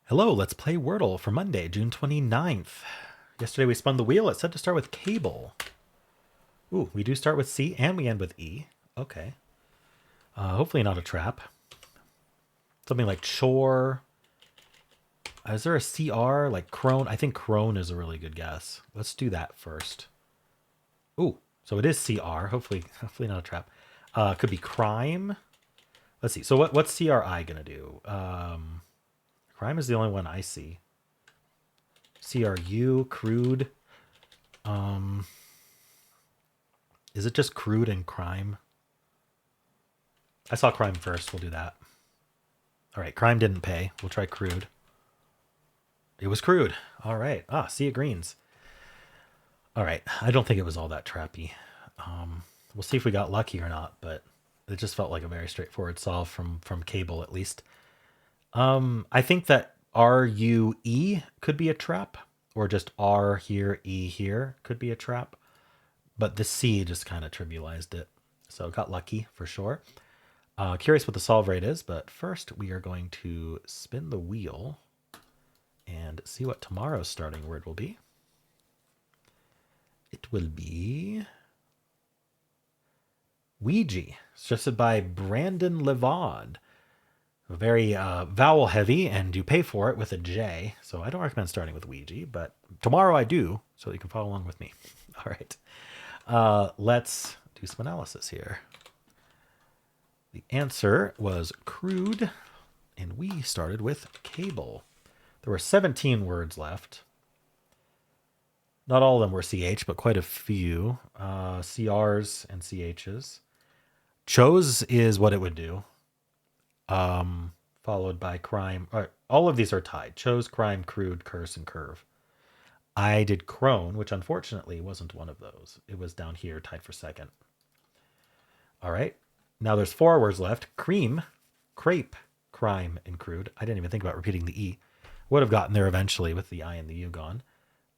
Hello, let's play Wordle for Monday, June 29th. Yesterday we spun the wheel. It said to start with cable. Ooh, we do start with C and we end with E. Okay. Hopefully not a trap. Something like chore. Is there a CR? Like crone? I think crone is a really good guess. Let's do that first. Ooh, so it is CR. Hopefully not a trap. Could be crime. Let's see. So what's CRI gonna do? Crime is the only one I see. CRU, crude. Is it just crude and crime? I saw crime first. We'll do that. All right, crime didn't pay. We'll try crude. It was crude. All right. Sea of greens. All right. I don't think it was all that trappy. We'll see if we got lucky or not, but it just felt like a very straightforward solve from cable at least. I think that RUE could be a trap, or just R here, E here could be a trap. But the C just kind of trivialized it. So got lucky for sure. Curious what the solve rate is, but first we are going to spin the wheel and see what tomorrow's starting word will be. It will be Ouija, suggested by Brandon Levod. Very vowel heavy, and you pay for it with a J. So I don't recommend starting with Ouija, but tomorrow I do, so you can follow along with me. All right. Let's do some analysis here. The answer was crude, and we started with cable. There were 17 words left. Not all of them were CH, but quite a few. CRs and CHs. Chose is what it would do. Followed by crime. All of these are tied. Chose, crime, crude, curse, and curve. I did crone, which unfortunately wasn't one of those. It was down here, tied for second. All right. Now there's 4 words left. Cream, crepe, crime, and crude. I didn't even think about repeating the E. Would have gotten there eventually with the I and the U gone.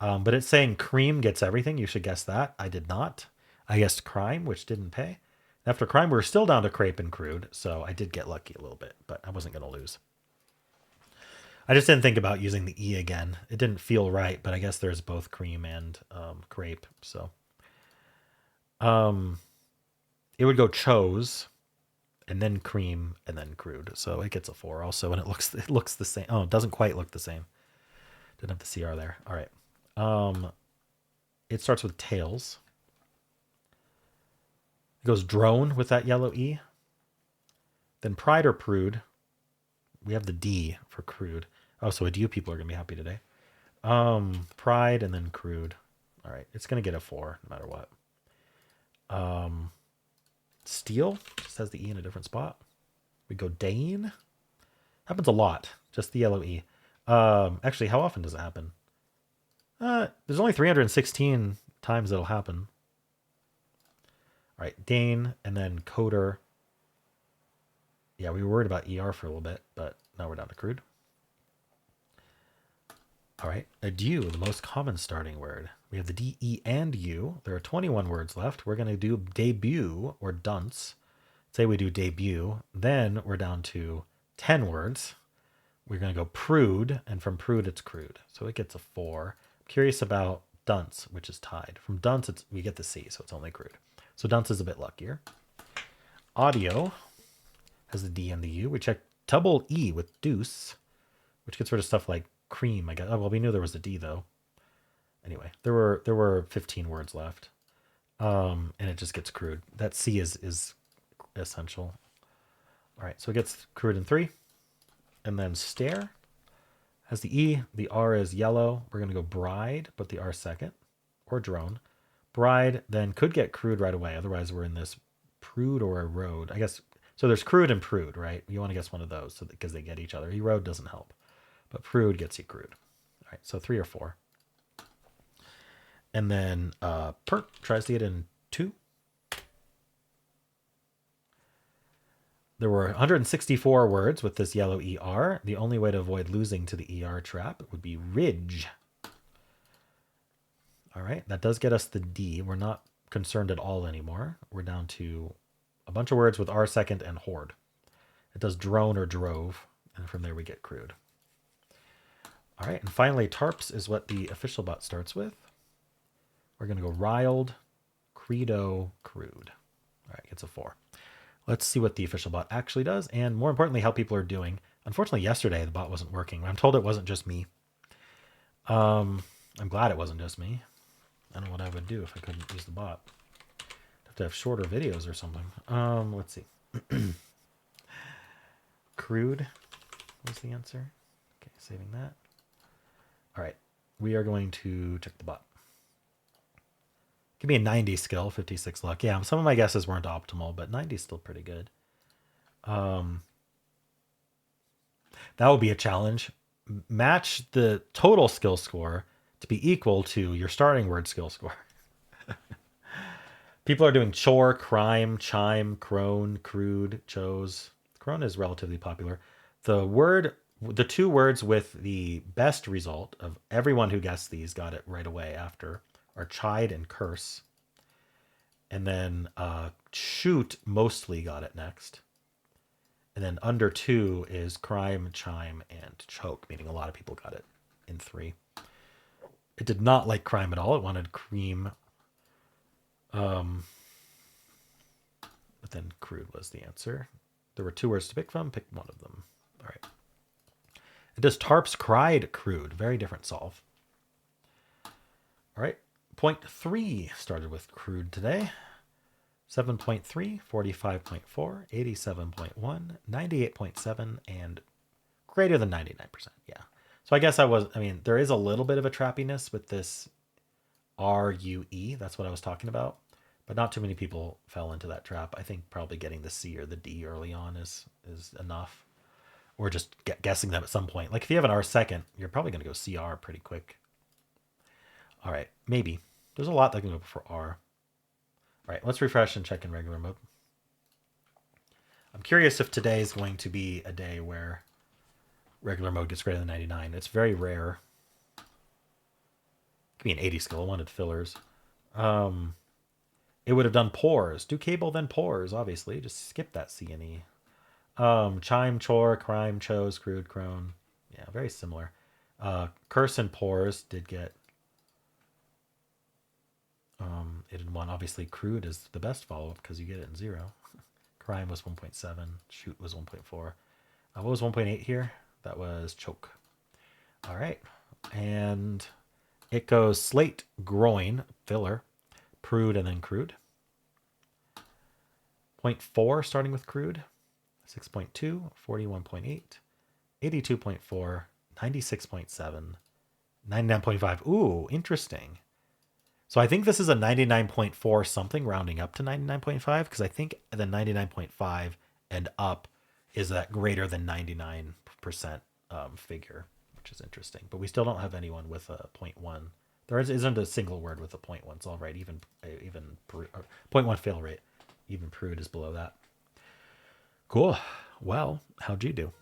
But it's saying cream gets everything. You should guess that. I did not. I guessed crime, which didn't pay. After crime, we're still down to crepe and crude. So I did get lucky a little bit, but I wasn't going to lose. I just didn't think about using the E again. It didn't feel right, but I guess there's both cream and crepe. So it would go chose and then cream and then crude. So it gets a 4 also, and it looks the same. Oh, it doesn't quite look the same. Didn't have the CR there. All right. It starts with tails. It goes drone with that yellow E. Then pride or prude. We have the D for crude. Oh, so you people are going to be happy today. Pride and then crude. All right. It's going to get a 4 no matter what. Steel just has the E in a different spot. We go Dane. Happens a lot. Just the yellow E. Actually, how often does it happen? There's only 316 times it'll happen. All right, Dane, and then coder. Yeah, we were worried about ER for a little bit, but now we're down to crude. All right, adieu, the most common starting word. We have the D, E, and U. There are 21 words left. We're going to do debut or dunce. Say we do debut. Then we're down to 10 words. We're going to go prude, and from prude, it's crude. So it gets a 4. I'm curious about dunce, which is tied. From dunce, we get the C, so it's only crude. So dunce is a bit luckier. Audio has the D and the U. We check double E with deuce, which gets rid of stuff like cream, I guess. Oh, well, we knew there was a D, though. Anyway, there were 15 words left. And it just gets crude. That C is essential. All right, so it gets crude in 3. And then stare has the E. The R is yellow. We're going to go bride, but the R second. Or drone. Bride then could get crude right away. Otherwise, we're in this prude or erode. I guess, so there's crude and prude, right? You want to guess one of those so because they get each other. Erode doesn't help. But prude gets you crude. All right, so 3 or 4. And then perk tries to get in 2. There were 164 words with this yellow ER. The only way to avoid losing to the ER trap would be ridge. All right, that does get us the D. We're not concerned at all anymore. We're down to a bunch of words with R second and horde. It does drone or drove, and from there we get crude. All right, and finally, tarps is what the official bot starts with. We're going to go riled, credo, crude. All right, gets a 4. Let's see what the official bot actually does, and more importantly, how people are doing. Unfortunately, yesterday the bot wasn't working. I'm told it wasn't just me. I'm glad it wasn't just me. I don't know what I would do if I couldn't use the bot. I'd have to have shorter videos or something. Let's see. Crude was the answer. Okay, saving that. All right, we are going to check the bot. Give me a 90 skill, 56 luck. Yeah, some of my guesses weren't optimal, but 90 is still pretty good. That would be a challenge. Match the total skill score to be equal to your starting word skill score. People are doing chore, crime, chime, crone, crude, chose. Crone is relatively popular. The 2 words with the best result of everyone who guessed these got it right away after are chide and curse. And then shoot mostly got it next. And then under 2 is crime, chime, and choke, meaning a lot of people got it in 3. It did not like crime at all. It wanted cream. But then crude was the answer. There were 2 words to pick from. Pick one of them. All right. It does tarps cried crude. Very different solve. All right. Point 3 started with crude today. 7.3, 45.4, 87.1, 98.7, and greater than 99%. Yeah. So I guess there is a little bit of a trappiness with this RUE. That's what I was talking about. But not too many people fell into that trap. I think probably getting the C or the D early on is enough. Or just guessing them at some point. Like if you have an R second, you're probably going to go CR pretty quick. All right, maybe. There's a lot that can go before R. All right, let's refresh and check in regular mode. I'm curious if today is going to be a day where regular mode gets greater than 99. It's very rare. It could be an 80 skill. I wanted fillers. It would have done pores. Do cable, then pores, obviously. Just skip that C and E. Chime, chore, crime, chose, crude, crone. Yeah, very similar. Curse and pores did get it in 1. Obviously, crude is the best follow-up because you get it in 0. Crime was 1.7. Shoot was 1.4. What was 1.8 here? That was choke. All right. And it goes slate, groin, filler, prude, and then crude. 0.4 starting with crude. 6.2, 41.8, 82.4, 96.7, 99.5. Ooh, interesting. So I think this is a 99.4 something rounding up to 99.5 because I think the 99.5 and up is that greater than 99% figure, which is interesting. But we still don't have anyone with a 0.1. There isn't a single word with a 0.1. It's all right. Even 0.1 fail rate. Even prude is below that. Cool. Well, how'd you do?